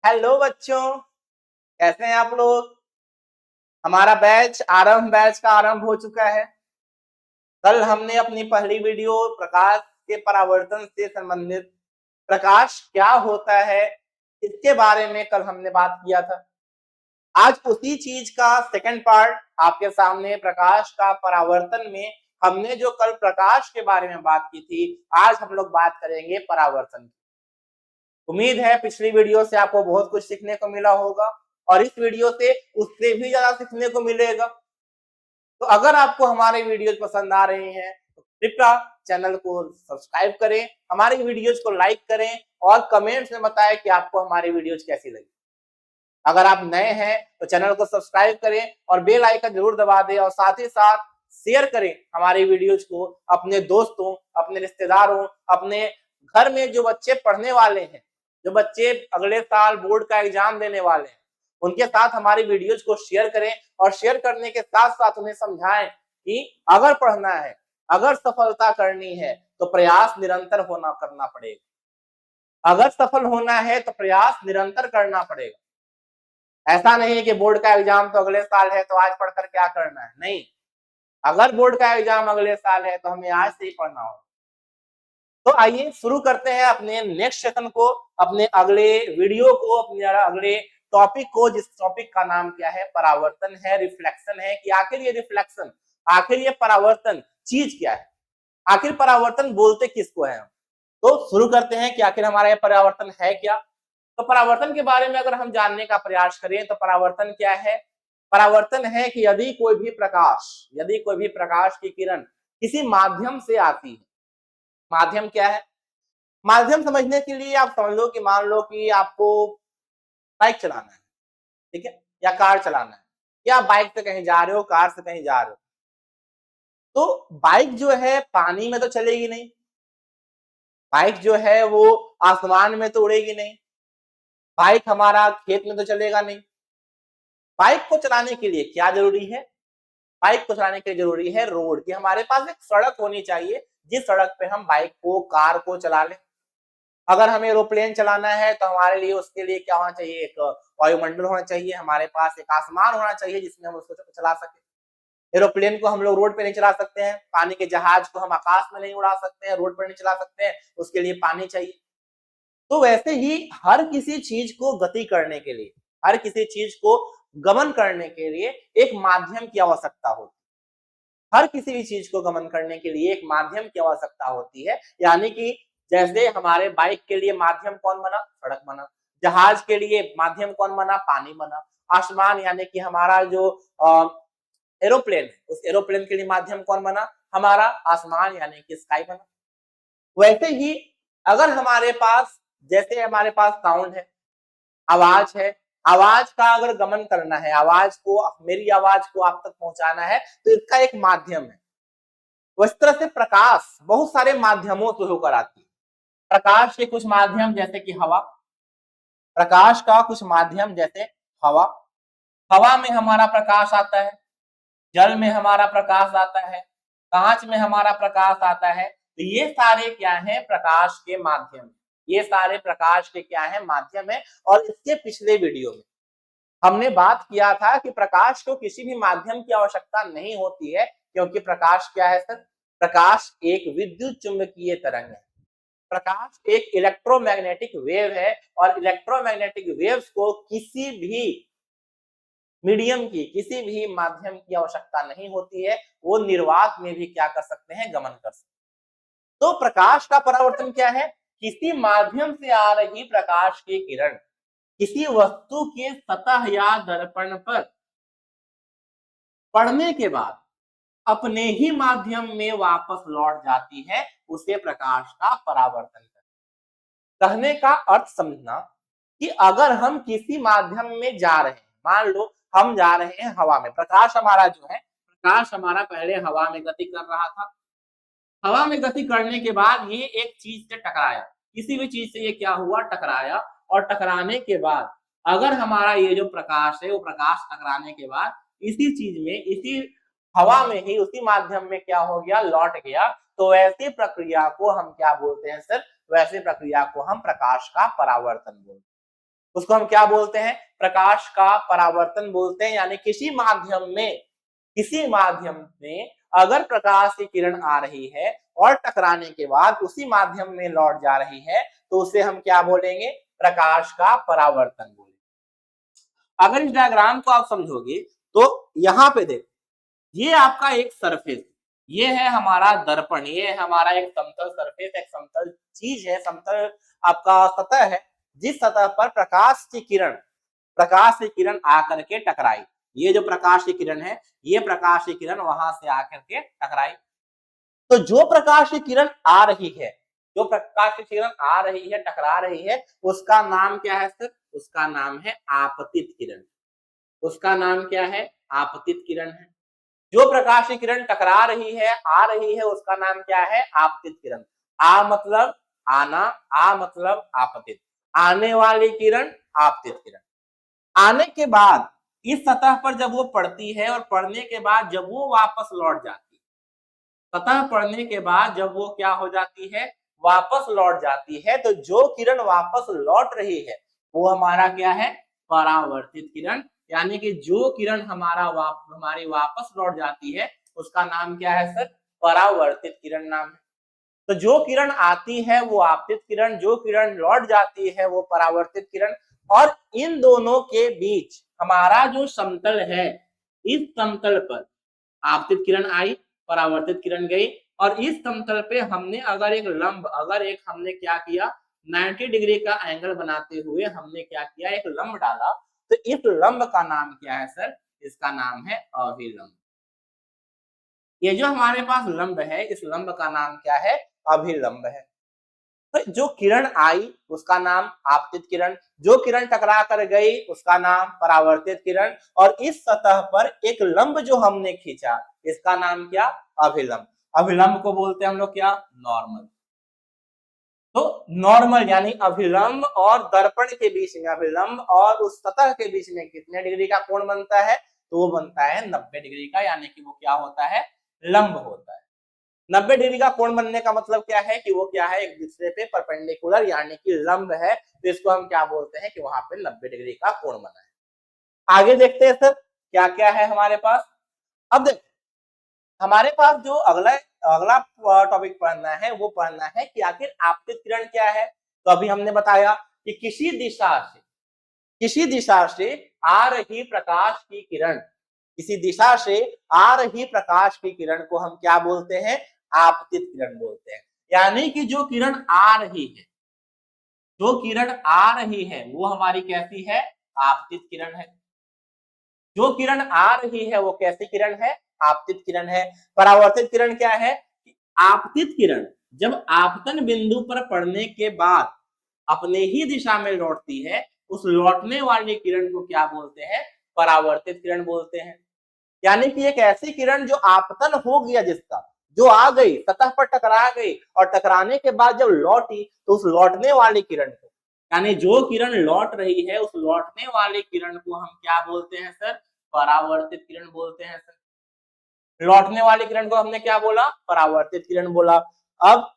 Hello बच्चों, कैसे हैं आप लोग। हमारा बैच का आरंभ हो चुका है। कल हमने अपनी पहली वीडियो प्रकाश के परावर्तन से संबंधित प्रकाश क्या होता है इसके बारे में कल हमने बात किया था। आज उसी चीज का सेकंड पार्ट आपके सामने, प्रकाश का परावर्तन में हमने जो कल प्रकाश के बारे में बात की थी, आज हम लोग बात करेंगे परावर्तन की। उम्मीद है पिछली वीडियो से आपको बहुत कुछ सीखने को मिला होगा और इस वीडियो से उससे भी ज्यादा सीखने को मिलेगा। तो अगर आपको हमारे वीडियोज पसंद आ रहे हैं तो कृपया चैनल को सब्सक्राइब करें, हमारी वीडियोज को लाइक करें और कमेंट्स में बताएं कि आपको हमारी वीडियोज कैसी लगी। अगर आप नए हैं तो चैनल को सब्सक्राइब करें और बेल आइकन जरूर दबा दें और साथ ही साथ शेयर करें हमारी वीडियोज को अपने दोस्तों, अपने रिश्तेदारों, अपने घर में जो बच्चे पढ़ने वाले हैं, जो बच्चे अगले साल बोर्ड का एग्जाम देने वाले हैं, उनके साथ हमारी वीडियोज को शेयर करें और शेयर करने के साथ साथ उन्हें समझाएं कि अगर पढ़ना है, अगर सफलता करनी है तो प्रयास निरंतर होना करना पड़ेगा। अगर सफल होना है तो प्रयास निरंतर करना पड़ेगा। ऐसा नहीं है कि बोर्ड का एग्जाम तो अगले साल है तो आज पढ़कर क्या करना है, नहीं। अगर बोर्ड का एग्जाम अगले साल है तो हमें आज से ही पढ़ना होगा। तो आइए शुरू करते हैं अपने नेक्स्ट सेशन को, अपने अगले वीडियो को, अपने अगले टॉपिक को, जिस टॉपिक का नाम क्या है, परावर्तन है, रिफ्लेक्शन है। कि आखिर ये रिफ्लेक्शन, आखिर ये परावर्तन चीज क्या है, आखिर परावर्तन बोलते किसको है। तो शुरू करते हैं कि आखिर हमारा ये परावर्तन है क्या। तो परावर्तन के बारे में अगर हम जानने का प्रयास करें तो परावर्तन क्या है। परावर्तन है कि यदि कोई भी प्रकाश की किरण किसी माध्यम से आती है। माध्यम क्या है, माध्यम समझने के लिए आप समझ लो कि मान लो कि आपको बाइक चलाना है, ठीक है, या कार चलाना है, या आप बाइक से कहीं जा रहे हो, कार से कहीं जा रहे हो। तो बाइक जो है पानी में तो चलेगी नहीं, बाइक जो है वो आसमान में तो उड़ेगी नहीं, बाइक हमारा खेत में तो चलेगा नहीं। बाइक को चलाने के लिए क्या जरूरी है, बाइक को चलाने के लिए जरूरी है रोड, की हमारे पास एक सड़क होनी चाहिए जिस सड़क पे हम बाइक को, कार को चला लें। अगर हमें एरोप्लेन चलाना है तो हमारे लिए उसके लिए क्या होना चाहिए, एक वायुमंडल होना चाहिए, हमारे पास एक आसमान होना चाहिए जिसमें हम उसको चला सके। एरोप्लेन को हम लोग रोड पे नहीं चला सकते हैं, पानी के जहाज को हम आकाश में नहीं उड़ा सकते हैं, रोड पर नहीं चला सकते हैं, उसके लिए पानी चाहिए। तो वैसे ही हर किसी चीज को गति करने के लिए, हर किसी चीज को गमन करने के लिए एक माध्यम की आवश्यकता होती है। हर किसी भी चीज को गमन करने के लिए एक माध्यम की आवश्यकता होती है। यानी कि जैसे हमारे बाइक के लिए माध्यम कौन बना, सड़क बना। जहाज के लिए माध्यम कौन बना, पानी बना। आसमान यानी कि हमारा जो एरोप्लेन है, उस एरोप्लेन के लिए माध्यम कौन बना, हमारा आसमान यानी कि स्काई बना। वैसे ही अगर हमारे पास, जैसे हमारे पास साउंड है, आवाज है, आवाज का अगर गमन करना है, आवाज को, मेरी आवाज को आप तक पहुंचाना है तो इसका एक माध्यम है। उस तरह से प्रकाश बहुत सारे माध्यमों से होकर आती है। प्रकाश के कुछ माध्यम जैसे कि हवा, प्रकाश का कुछ माध्यम जैसे हवा, हवा में हमारा प्रकाश आता है, जल में हमारा प्रकाश आता है, कांच में हमारा प्रकाश आता है। तो ये सारे क्या है, प्रकाश के माध्यम, ये सारे प्रकाश के क्या है, माध्यम है। और इसके पिछले वीडियो में हमने बात किया था कि प्रकाश को किसी भी माध्यम की आवश्यकता नहीं होती है, क्योंकि प्रकाश क्या है सर, प्रकाश एक विद्युत चुंबकीय तरंग है। प्रकाश एक इलेक्ट्रोमैग्नेटिक वेव है और इलेक्ट्रोमैग्नेटिक वेव्स को किसी भी मीडियम की, किसी भी माध्यम की आवश्यकता नहीं होती है। वो निर्वात में भी क्या कर सकते हैं, गमन कर सकते हैं। तो प्रकाश का परावर्तन क्या है, किसी माध्यम से आ रही प्रकाश की किरण किसी वस्तु के सतह या दर्पण पर पड़ने के बाद अपने ही माध्यम में वापस लौट जाती है, उसे प्रकाश का परावर्तन कहते हैं। कहने का अर्थ समझना कि अगर हम किसी माध्यम में जा रहे हैं, मान लो हम जा रहे हैं हवा में, प्रकाश हमारा जो है, प्रकाश हमारा पहले हवा में गति कर रहा था। हवा में गति करने के बाद ये एक चीज से टकराया, किसी भी चीज से ये क्या हुआ, टकराया। और टकराने के बाद अगर हमारा ये जो प्रकाश है, वो प्रकाश टकराने के बाद इसी चीज में, इसी हवा में ही, उसी माध्यम में क्या हो गया, लौट गया। तो वैसी प्रक्रिया को हम क्या बोलते हैं सर, वैसी प्रक्रिया को हम प्रकाश का परावर्तन बोलते हैं। उसको हम क्या बोलते हैं, प्रकाश का परावर्तन बोलते हैं। यानी किसी माध्यम में अगर प्रकाश की किरण आ रही है और टकराने के बाद उसी माध्यम में लौट जा रही है तो उसे हम क्या बोलेंगे, प्रकाश का परावर्तन बोलेंगे। अगर इस डायग्राम को आप समझोगे तो यहाँ पे देखो, ये आपका एक सरफेस, ये है हमारा दर्पण, ये है हमारा एक समतल सरफेस, एक समतल चीज है, समतल आपका सतह है, जिस सतह पर प्रकाश की किरण आकर के टकराई। ये जो प्रकाश की किरण है, ये प्रकाश की किरण वहां से आकर के टकराई। तो जो प्रकाश की किरण आ रही है, जो प्रकाश की किरण आ रही है, टकरा रही है, उसका नाम क्या है सर, उसका नाम है आपतित किरण। उसका नाम क्या है, आपतित किरण है। जो प्रकाश की किरण टकरा रही है, आ रही है, उसका नाम क्या है, आपतित किरण। आ मतलब आना, आ मतलब आपतित, आने वाली किरण आपतित किरण। आने के बाद इस सतह पर जब वो पड़ती है और पड़ने के बाद जब वो वापस लौट जाती है, सतह पड़ने के बाद जब वो क्या हो जाती है, वापस लौट जाती है, तो जो किरण वापस लौट रही है वो हमारा क्या है, परावर्तित किरण। यानी कि जो किरण हमारी वापस लौट जाती है उसका नाम क्या है सर, परावर्तित किरण नाम है। तो जो किरण आती है वो आपतित किरण, जो किरण लौट जाती है वो परावर्तित किरण। और इन दोनों के बीच हमारा जो समतल है, इस समतल पर आपतित किरण आई, परावर्तित किरण गई, और इस समतल पे हमने अगर एक हमने क्या किया, 90 डिग्री का एंगल बनाते हुए हमने क्या किया, एक लंब डाला। तो इस लंब का नाम क्या है सर, इसका नाम है अभिलंब। ये जो हमारे पास लंब है, इस लंब का नाम क्या है, अभिलंब है। तो जो किरण आई उसका नाम आपतित किरण, जो किरण टकरा कर गई उसका नाम परावर्तित किरण, और इस सतह पर एक लंब जो हमने खींचा इसका नाम क्या, अभिलंब। अभिलंब को बोलते हैं हम लोग क्या, नॉर्मल। तो नॉर्मल यानी अभिलंब और दर्पण के बीच में, अभिलंब और उस सतह के बीच में कितने डिग्री का कोण बनता है, तो वो बनता है 90 डिग्री का। यानी कि वो क्या होता है, लंब होता है। 90 डिग्री का कोण बनने का मतलब क्या है कि वो क्या है, एक दूसरे पे परपेंडिकुलर यानी कि लंब है। तो इसको हम क्या बोलते हैं कि वहां पे 90 डिग्री का कोण बना है। आगे देखते हैं सर क्या क्या है हमारे पास। अब देखो हमारे पास जो अगला अगला टॉपिक पढ़ना है वो पढ़ना है कि आखिर आपतित किरण क्या है। तो अभी हमने बताया कि किसी दिशा से आ रही प्रकाश की किरण, किसी दिशा से आ रही प्रकाश की किरण को हम क्या बोलते हैं, आपतित किरण बोलते हैं। यानी कि जो किरण आ रही है, जो किरण आ रही है वो हमारी कैसी है, आपतित किरण है। जो किरण आ रही है वो कैसी किरण है, आपतित किरण है। परावर्तित किरण क्या है, आपतित किरण जब आपतन बिंदु पर पड़ने के बाद अपने ही दिशा में लौटती है, उस लौटने वाली किरण को क्या बोलते हैं, परावर्तित किरण बोलते हैं। यानी कि एक ऐसी किरण जो आपतन हो गया, जिसका जो आ गई सतह पर टकरा गई और टकराने के बाद जब लौटी तो उस लौटने वाली किरण को, यानी जो किरण लौट रही है उस लौटने वाली किरण को हम क्या बोलते हैं सर, परावर्तित किरण बोलते हैं सर। लौटने वाली किरण को हमने क्या बोला, परावर्तित किरण बोला। अब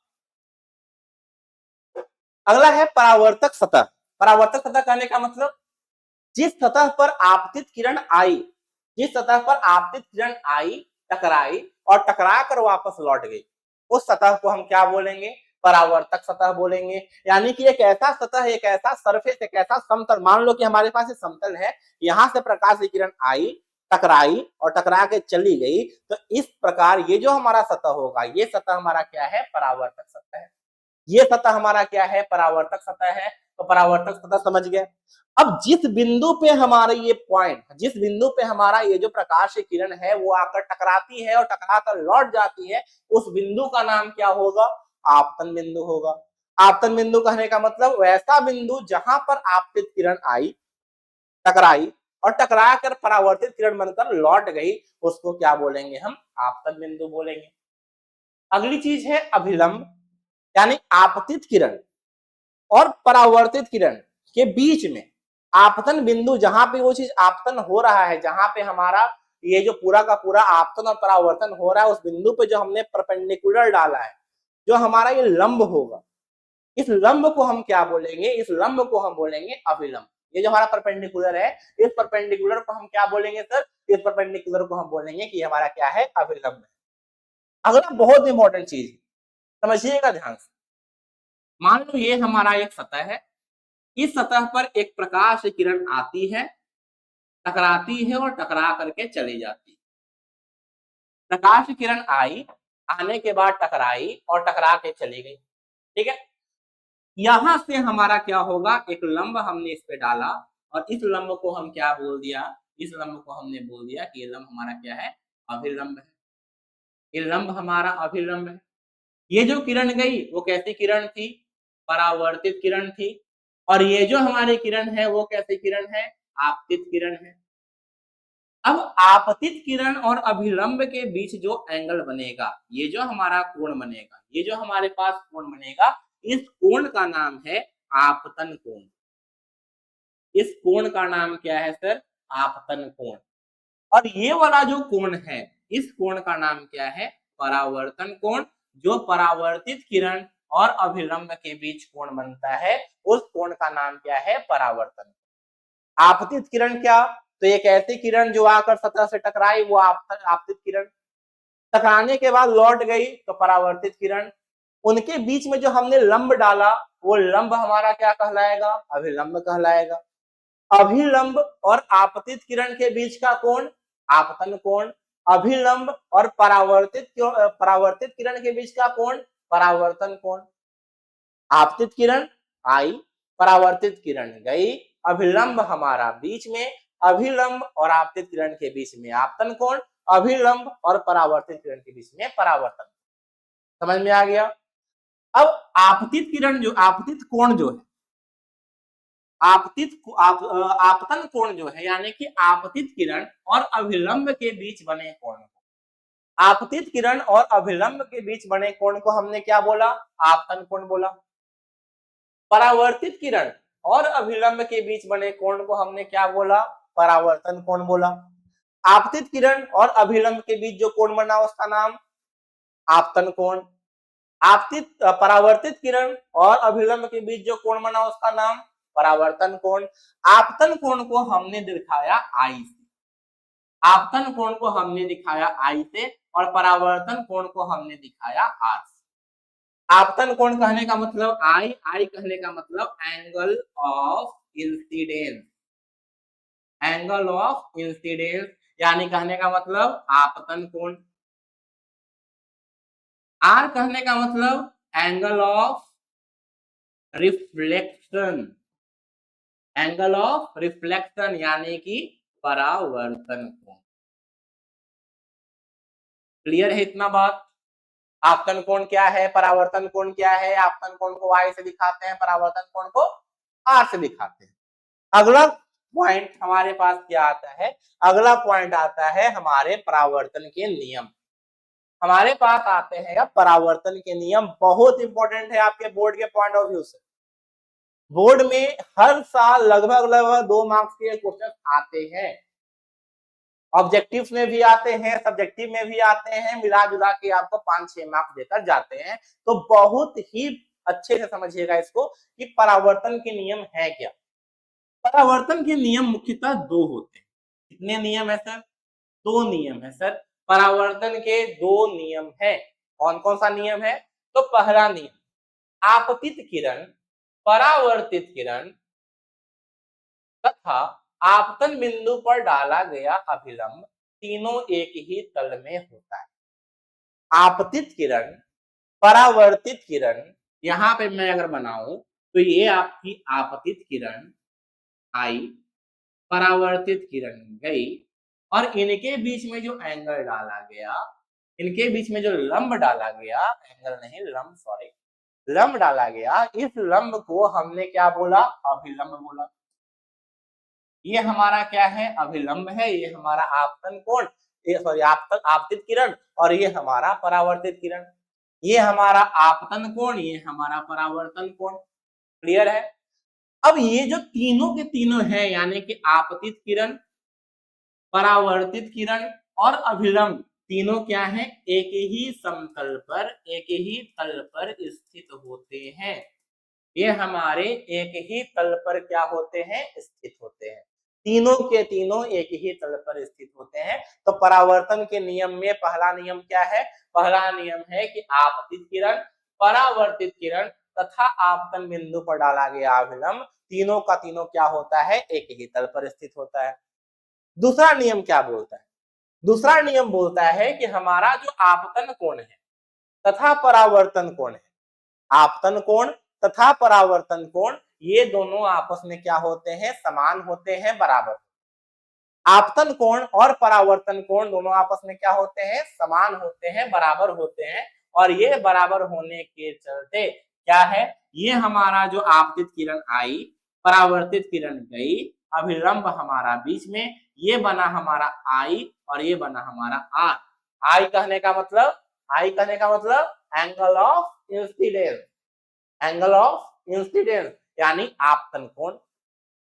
अगला है परावर्तक सतह। परावर्तक सतह कहने का मतलब जिस सतह पर आपतित किरण आई, जिस सतह पर आपतित किरण आई, टकराई और टकरा कर वापस लौट गई, उस सतह को हम क्या बोलेंगे, परावर्तक सतह बोलेंगे। यानी कि एक ऐसा सतह, एक ऐसा सरफेस, एक ऐसा समतल, मान लो कि हमारे पास एक समतल है, यहां से प्रकाश की किरण आई, टकराई और टकरा के चली गई, तो इस प्रकार ये जो हमारा सतह होगा, ये सतह हमारा क्या है, परावर्तक सतह है। ये सतह हमारा क्या है, परावर्तक सतह है। तो परावर्तक सतह समझ गए। अब जिस बिंदु पे हमारा ये पॉइंट, जिस बिंदु पे हमारा ये जो प्रकाश की किरण है वो आकर टकराती है और टकरा कर लौट जाती है, उस बिंदु का नाम क्या होगा, आपतन बिंदु होगा। आपतन बिंदु कहने का मतलब वैसा बिंदु जहां पर आपतित किरण आई, टकराई और टकरा कर परावर्तित किरण बनकर लौट गई, उसको क्या बोलेंगे हम, आपतन बिंदु बोलेंगे। अगली चीज है अभिलंब, यानी आपतित किरण और परावर्तित किरण के बीच में आपतन बिंदु, जहां पे वो चीज आपतन हो रहा है, जहां पे हमारा ये जो पूरा का पूरा आपतन और परावर्तन हो रहा है, उस बिंदु पे जो हमने परपेंडिकुलर डाला है, जो हमारा ये लंब होगा, इस लंब को हम क्या बोलेंगे, इस लंब को हम बोलेंगे अभिलंब। ये जो हमारा परपेंडिकुलर है, इस परपेंडिकुलर को हम क्या बोलेंगे सर? इस परपेंडिकुलर को हम बोलेंगे कि हमारा क्या है? अभिलंब है। अगला बहुत इंपॉर्टेंट चीज समझिएगा ध्यान से। मान लो ये हमारा एक सतह है, इस सतह पर एक प्रकाश किरण आती है, टकराती है और टकरा करके चली जाती है। प्रकाश किरण आई, आने के बाद टकराई और टकरा के चली गई, ठीक है। यहां से हमारा क्या होगा? एक लंब हमने इस पे डाला और इस लंब को हम क्या बोल दिया? इस लंब को हमने बोल दिया कि ये लंब हमारा क्या है? अभिलंब है। ये लंब हमारा अभिलंब है। ये जो किरण गई वो कैसी किरण थी? परावर्तित किरण थी। और ये जो हमारी किरण है वो कैसी किरण है? आपतित किरण है। अब आपतित किरण और अभिलंब के बीच जो एंगल बनेगा, ये जो हमारा कोण बनेगा, ये जो हमारे पास कोण बनेगा, इस कोण का नाम है आपतन कोण। इस कोण का नाम क्या है सर? आपतन कोण। और ये वाला जो कोण है, इस कोण का नाम क्या है? परावर्तन कोण। जो परावर्तित किरण और अभिलंब के बीच कोण बनता है, उस कोण का नाम क्या है? परावर्तन। आपतित किरण क्या? तो एक ऐसी किरण जो आकर सतह से टकराई, वो आपतित किरण। टकराने के बाद लौट गई तो परावर्तित किरण। उनके बीच में जो हमने लंब डाला, वो लंब हमारा क्या कहलाएगा? अभिलंब कहलाएगा। अभिलंब और आपतित किरण के बीच का कोण आपतन कोण। अभिलंब और परावर्तित किरण के बीच का कोण परावर्तन कोण। आपतित किरण आई, परावर्तित किरण गई, अभिलंब हमारा बीच में, अभिलंब और आपतित किरण के बीच में आपतन कोण, अभिलंब और परावर्तित किरण के बीच में परावर्तन। समझ में आ गया? अब आपतित किरण जो आपतित कोण जो है, आपतन कोण जो है, यानी कि आपतित किरण और अभिलंब के बीच बने कोण को, आपतित किरण और अभिलंब के बीच बने कोण को हमने क्या बोला? आपतन कोण बोला। परावर्तित किरण और अभिलंब के बीच बने कोण को हमने क्या बोला? परावर्तन कोण बोला। आपतित किरण और अभिलंब के बीच जो कोण बना उसका नाम आपतन कोण। परावर्तित किरण और अभिलंब के बीच जो कोण बना उसका नाम परावर्तन कोण। आपतन कोण को हमने दिखाया आई से, आपतन कोण को हमने दिखाया आई से, और परावर्तन कोण को हमने दिखाया आर से। आपतन कोण कहने का मतलब आई, आई कहने का मतलब angle of incidence, angle of incidence, यानी कहने का मतलब आपतन कोण। आर कहने का मतलब angle of reflection, angle of reflection यानी कि परावर्तन कोण। क्लियर है इतना बात? आपतन कोण क्या है, परावर्तन कोण क्या है? आपतन कोण को y से दिखाते हैं, परावर्तन कोण को r से दिखाते हैं। अगला पॉइंट हमारे पास क्या आता है? अगला पॉइंट आता है हमारे परावर्तन के नियम। हमारे पास आते हैं अब परावर्तन के नियम। बहुत इंपॉर्टेंट है आपके बोर्ड के पॉइंट ऑफ व्यू से। बोर्ड में हर साल लगभग 2 मार्क्स के क्वेश्चन आते हैं। ऑब्जेक्टिव में भी आते हैं, सब्जेक्टिव में भी आते हैं, मिला जुला के आपको 5-6 मार्क्स देकर जाते हैं। तो बहुत ही अच्छे से समझिएगा इसको कि परावर्तन के नियम है क्या। परावर्तन के नियम मुख्यतः 2 होते हैं। कितने नियम है सर? 2 नियम है सर। परावर्तन के 2 नियम है। कौन कौन सा नियम है? तो पहला नियम, आपतित किरण, परावर्तित किरण तथा आपतन बिंदु पर डाला गया अभिलंब तीनों एक ही तल में होता है। आपतित किरण, परावर्तित किरण, यहां पे मैं अगर बनाऊं तो ये आपकी आपतित किरण आई, परावर्तित किरण गई, और इनके बीच में जो एंगल डाला गया, इनके बीच में जो लंब डाला गया, एंगल नहीं लंब, सॉरी, लंब डाला गया, इस लंब को हमने क्या बोला? अभिलंब बोला। ये हमारा क्या है? अभिलंब है। ये हमारा आपतन कोण, ये सॉरी आपतित किरण, और ये हमारा परावर्तित किरण। ये हमारा आपतन कोण, ये हमारा परावर्तन कोण। क्लियर है? अब ये जो तीनों के तीनों है, यानी कि आपतित किरण, परावर्तित किरण और अभिलंब, तीनों क्या है? एक ही समतल पर, एक ही तल पर स्थित होते हैं। ये हमारे एक ही तल पर क्या होते हैं, स्थित होते हैं। तीनों के तीनों एक ही तल पर स्थित होते हैं। तो परावर्तन के नियम में पहला नियम क्या है, पहला नियम है कि आपतित किरण, परावर्तित किरण तथा आपतन बिंदु पर डाला गया अभिलंब तीनों का तीनों क्या होता है, एक ही तल पर स्थित होता है। दूसरा नियम क्या बोलता है, दूसरा नियम बोलता है कि हमारा जो आपतन कोण है तथा परावर्तन कोण है, आपतन कोण तथा परावर्तन कोण ये दोनों आपस में क्या होते हैं, समान होते हैं, बराबर। आपतन कोण और परावर्तन कोण दोनों आपस में क्या होते हैं, समान होते हैं, बराबर होते हैं। और ये बराबर होने के चलते क्या है, ये हमारा जो आपतित किरण आई, परावर्तित किरण गई, अभिलंब हमारा बीच में, ये बना हमारा आई और ये बना हमारा आर। आई कहने का मतलब, आई कहने का मतलब angle of incidence, angle of incidence यानी आपतन कोण।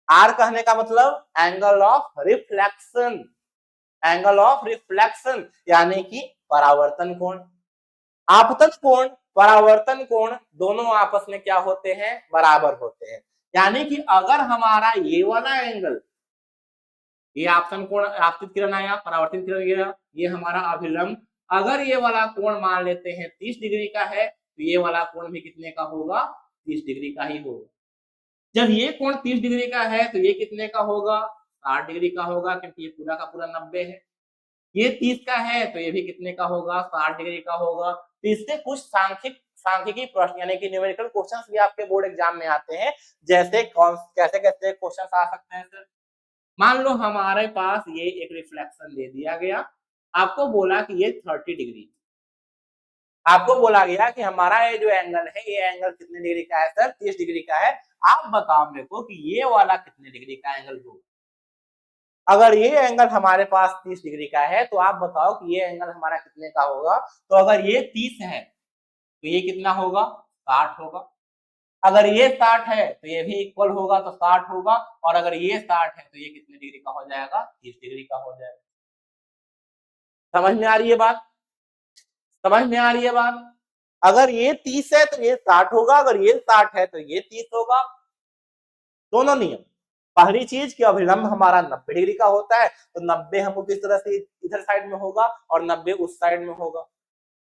आर कहने का मतलब angle of reflection, angle of reflection यानी कि परावर्तन कोण। आपतन कोण, परावर्तन कोण दोनों आपस में क्या होते हैं, बराबर होते हैं। यानी कि अगर हमारा ये वाला एंगल, ये आपतन कोण, आपतित किरण आया, परावर्तित किरण गया, ये हमारा अभिलंब, अगर ये वाला कोण मान लेते हैं 30 डिग्री का है, तो ये वाला कोण भी कितने का होगा, 30 डिग्री का ही होगा। जब ये कोण 30 डिग्री का है तो ये कितने का होगा, 60 डिग्री का होगा, क्योंकि ये पूरा का पूरा 90 है। ये 30 का है तो ये भी कितने का होगा, 60 डिग्री का होगा। तो इससे कुछ सांख्यिकी प्रश्न यानी कि न्यूमेरिकल क्वेश्चंस भी आपके बोर्ड एग्जाम में आते हैं। जैसे कैसे कैसे क्वेश्चंस आ सकते हैं सर, मान लो हमारे पास ये एक रिफ्लेक्शन दे दिया गया, आपको बोला कि ये 30 डिग्री, आपको बोला गया कि हमारा ये जो एंगल है, ये एंगल कितने डिग्री का है सर, 30 डिग्री का है। आप बताओ मेरे को कि ये वाला कितने डिग्री का एंगल होगा। अगर ये एंगल हमारे पास 30 डिग्री का है तो आप बताओ कि ये एंगल हमारा कितने का होगा। तो अगर ये 30 है तो ये कितना होगा, 60 होगा। अगर ये 60 है तो ये भी इक्वल होगा, तो 60 होगा। और अगर ये 60 है तो ये कितने डिग्री का हो जाएगा, 30 डिग्री का हो जाएगा। समझ में आ रही है बात, समझ में आ रही है बात। अगर ये 30 है तो ये 60 होगा, अगर ये 60 है तो ये 30 होगा। दोनों नियम, पहली चीज कि अभिलंब हमारा 90 डिग्री का होता है, तो 90 हमको किस तरह से इधर साइड में होगा और 90 उस साइड में होगा।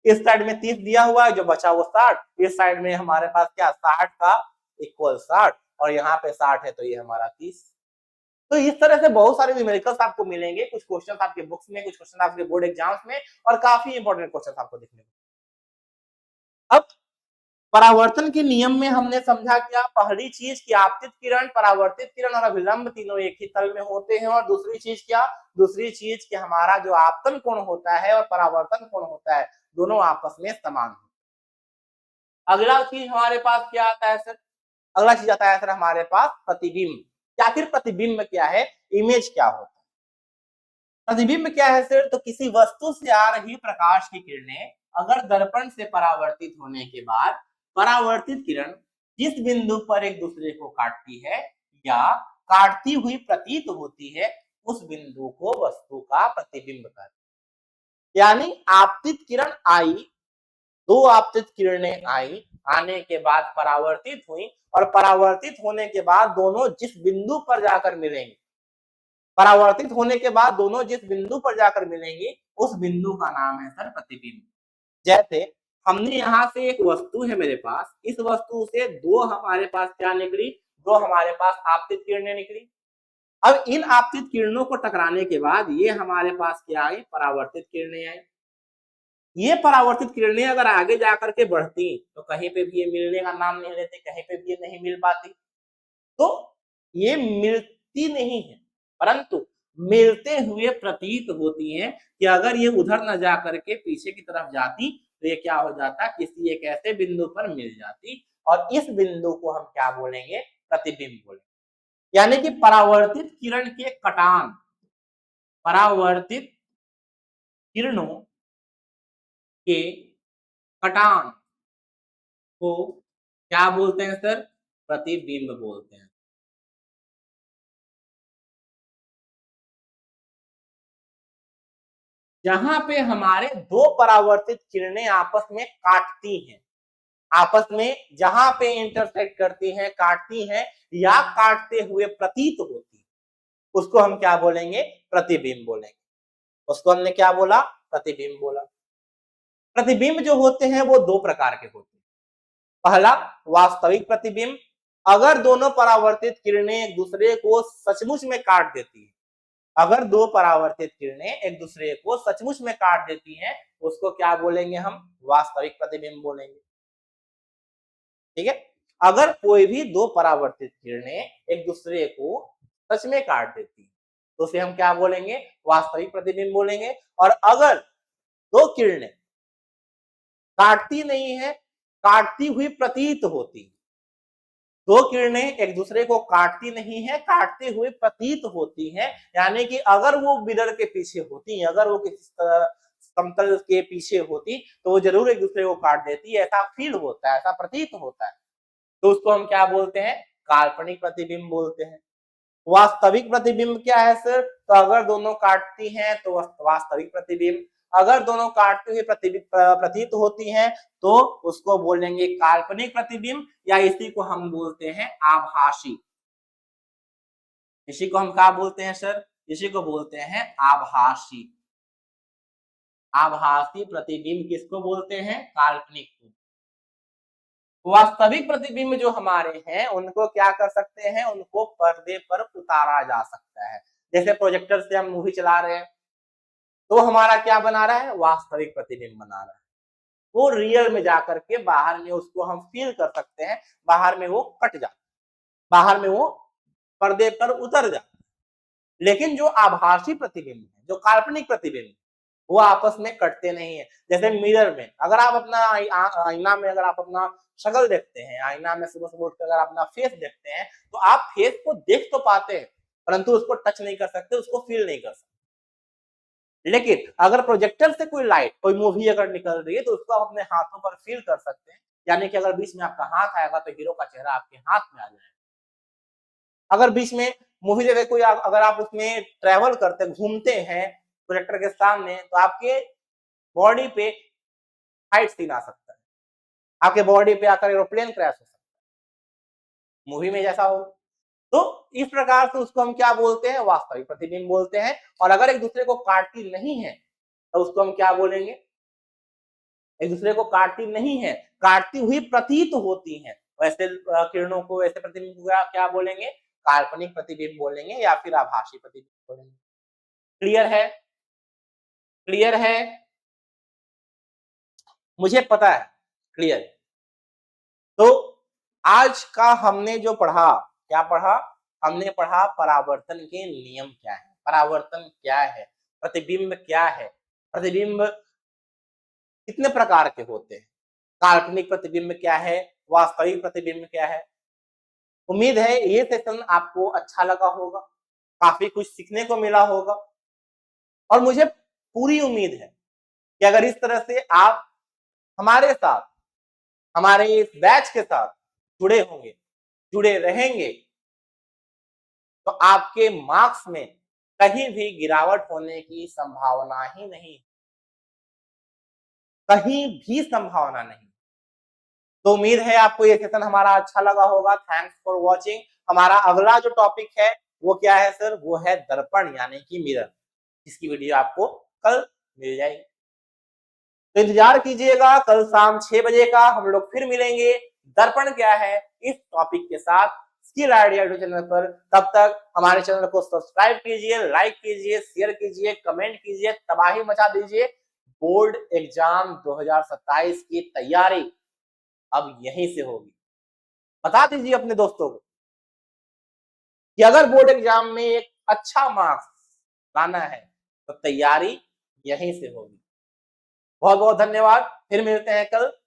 इस साइड में 30 दिया हुआ है, जो बचा वो 60, इस साइड में हमारे पास क्या 60 का इक्वल 60 और यहाँ पे 60 है तो ये हमारा 30। तो इस तरह से बहुत सारे न्यूमेरिकल्स आपको मिलेंगे, कुछ क्वेश्चन आपके बुक्स में, कुछ क्वेश्चन आपके बोर्ड एग्जाम्स में, और काफी इंपॉर्टेंट क्वेश्चन आपको देखने को। अब परावर्तन के नियम में हमने समझा क्या, पहली चीज कि आपतित किरण, परावर्तित किरण और अभिलंब तीनों एक ही तल में होते हैं। और दूसरी चीज क्या, दूसरी चीज कि हमारा जो आपतन कोण होता है और परावर्तन कोण होता है दोनों आपस में समान होते हैं। अगला चीज हमारे पास क्या आता है सर, अगला चीज आता है सर हमारे पास प्रतिबिंब। या फिर प्रतिबिंब क्या है, इमेज क्या होता है। प्रतिबिंब क्या है सर, तो किसी वस्तु से आ रही प्रकाश की किरणें अगर दर्पण से परावर्तित होने के बाद परावर्तित किरण जिस बिंदु पर एक दूसरे को काटती है या काटती हुई प्रतीत होती है, उस बिंदु को वस्तु का प्रतिबिंब कहते हैं। यानी आपतित किरण आई, दो आपतित किरणें आई, आने के बाद परावर्तित हुई, और परावर्तित होने के बाद दोनों जिस बिंदु पर जाकर मिलेंगे, परावर्तित होने के बाद दोनों जिस बिंदु पर जाकर मिलेंगे, उस बिंदु का नाम है सर प्रतिबिंब। जैसे हमने यहाँ से एक वस्तु है मेरे पास, इस वस्तु से दो हमारे पास क्या निकली, दो हमारे पास आपतित किरणें निकली। अब इन आपतित किरणों को टकराने के बाद ये हमारे पास क्या आई, परावर्तित किरणें आई। ये परावर्तित किरणें अगर आगे जाकर के बढ़ती तो कहीं पे भी ये मिलने का नाम नहीं लेते, कहीं पे भी ये नहीं मिल पाती। तो ये मिलती नहीं है, परंतु मिलते हुए प्रतीत होती हैं कि अगर ये उधर न जा करके पीछे की तरफ जाती तो ये क्या हो जाता, किसी एक ऐसे बिंदु पर मिल जाती, और इस बिंदु को हम क्या बोलेंगे, प्रतिबिंब बोलेंगे। यानी कि परावर्तित किरण के कटान, परावर्तित किरणों के कटान को क्या बोलते हैं सर, प्रतिबिंब बोलते हैं। जहां पे हमारे दो परावर्तित किरणें आपस में काटती हैं, आपस में जहां पे इंटरसेक्ट करती हैं, काटती हैं या काटते हुए प्रतीत होती है, उसको हम क्या बोलेंगे? प्रतिबिंब बोलेंगे। उसको हमने क्या बोला? प्रतिबिंब बोला। प्रतिबिंब जो होते हैं वो दो प्रकार के होते हैं। पहला, वास्तविक प्रतिबिंब। अगर दोनों परावर्तित किरणें एक दूसरे को सचमुच में काट देती है, अगर दो परावर्तित किरणें एक दूसरे को सचमुच में काट देती हैं, उसको क्या बोलेंगे हम? वास्तविक प्रतिबिंब बोलेंगे। ठीक है। अगर कोई भी दो परावर्तित किरणें एक दूसरे को सच में काट देती है, तो उसे हम क्या बोलेंगे? वास्तविक प्रतिबिंब बोलेंगे। और अगर दो किरणें काटती नहीं है, काटती हुई प्रतीत होती, दो किरणें एक दूसरे को काटती नहीं है, काटते हुए प्रतीत होती हैं, यानी कि अगर वो मिरर के पीछे होती, अगर वो किसी समतल के पीछे होती, तो वो जरूर एक दूसरे को काट देती, ऐसा फील होता है, ऐसा प्रतीत होता है, तो उसको हम क्या बोलते हैं? काल्पनिक प्रतिबिंब बोलते हैं। वास्तविक प्रतिबिंब क्या है सर? तो अगर दोनों काटती हैं तो वास्तविक प्रतिबिंब, अगर दोनों काटते हुए प्रतीत होती हैं तो उसको बोलेंगे काल्पनिक प्रतिबिंब, या इसी को हम बोलते हैं आभासी। इसी को हम क्या बोलते हैं सर? इसी को बोलते हैं आभासी। आभासी प्रतिबिंब किसको बोलते हैं? काल्पनिक को। वास्तविक प्रतिबिंब जो हमारे हैं उनको क्या कर सकते हैं? उनको पर्दे पर उतारा जा सकता है। जैसे प्रोजेक्टर से हम मूवी चला रहे हैं, तो हमारा क्या बना रहा है? वास्तविक प्रतिबिंब बना रहा है। वो रियल में जाकर के बाहर में उसको हम फील कर सकते हैं, बाहर में वो कट जाता है, बाहर में वो पर्दे पर उतर जाता है। लेकिन जो आभासी प्रतिबिंब है, जो काल्पनिक प्रतिबिंब है, वो आपस में कटते नहीं है। जैसे मिरर में अगर आप अपना आईना में अगर आप अपना शक्ल देखते हैं, आईना में सुबह सुबह उठकर अगर अपना फेस देखते हैं, तो आप फेस को देख तो पाते हैं, परंतु उसको टच नहीं कर सकते, उसको फील नहीं कर सकते। लेकिन अगर प्रोजेक्टर से कोई लाइट, कोई मूवी अगर निकल रही है, तो उसको आप अपने हाथों पर फील कर सकते हैं। यानी कि अगर बीच में आपका हाथ आएगा तो हीरो का चेहरा आपके हाथ में आ जाएगा। अगर बीच में मूवी देखे कोई अगर आप उसमें ट्रेवल करते, घूमते हैं प्रोजेक्टर के सामने, तो आपके बॉडी पे हाइट सीन आ सकता है, आपके बॉडी पे आकर एरोप्लेन क्रैश हो सकता है, मूवी में जैसा हो। तो इस प्रकार से उसको हम क्या बोलते हैं? वास्तविक प्रतिबिंब बोलते हैं। और अगर एक दूसरे को काटती नहीं है, तो उसको हम क्या बोलेंगे? एक दूसरे को काटती नहीं है, काटती हुई प्रतीत होती हैं, वैसे किरणों को, वैसे प्रतिबिंब को क्या बोलेंगे? काल्पनिक प्रतिबिंब बोलेंगे या फिर आभासी प्रतिबिंब बोलेंगे। क्लियर है? क्लियर है? मुझे पता है क्लियर। तो आज का हमने जो पढ़ा, क्या पढ़ा? हमने पढ़ा परावर्तन के नियम क्या है, परावर्तन क्या है, प्रतिबिंब क्या है, प्रतिबिंब कितने प्रकार के होते हैं, काल्पनिक प्रतिबिंब क्या है, वास्तविक प्रतिबिंब क्या है। उम्मीद है ये सेशन आपको अच्छा लगा होगा, काफी कुछ सीखने को मिला होगा, और मुझे पूरी उम्मीद है कि अगर इस तरह से आप हमारे साथ, हमारे इस बैच के साथ जुड़े होंगे, जुड़े रहेंगे, तो आपके मार्क्स में कहीं भी गिरावट होने की संभावना ही नहीं, कहीं भी संभावना नहीं। तो उम्मीद है आपको ये सेशन हमारा अच्छा लगा होगा। Thanks for watching. हमारा अगला जो टॉपिक है वो क्या है सर? वो है दर्पण यानी कि मिरर, जिसकी वीडियो आपको कल मिल जाएगी। तो इंतजार कीजिएगा, कल शाम 6 बजे का हम लोग फिर मिलेंगे दर्पण क्या है इस टॉपिक के साथ स्किल आइडिया चैनल पर। तब तक हमारे चैनल को सब्सक्राइब कीजिए, लाइक कीजिए, शेयर कीजिए, कमेंट कीजिए, तबाही मचा दीजिए। बोर्ड एग्जाम 2027 की तैयारी अब यहीं से होगी। बता दीजिए अपने दोस्तों को कि अगर बोर्ड एग्जाम में एक अच्छा मार्क्स लाना है तो तैयारी यहीं से होगी। बहुत बहुत धन्यवाद, फिर मिलते हैं कल।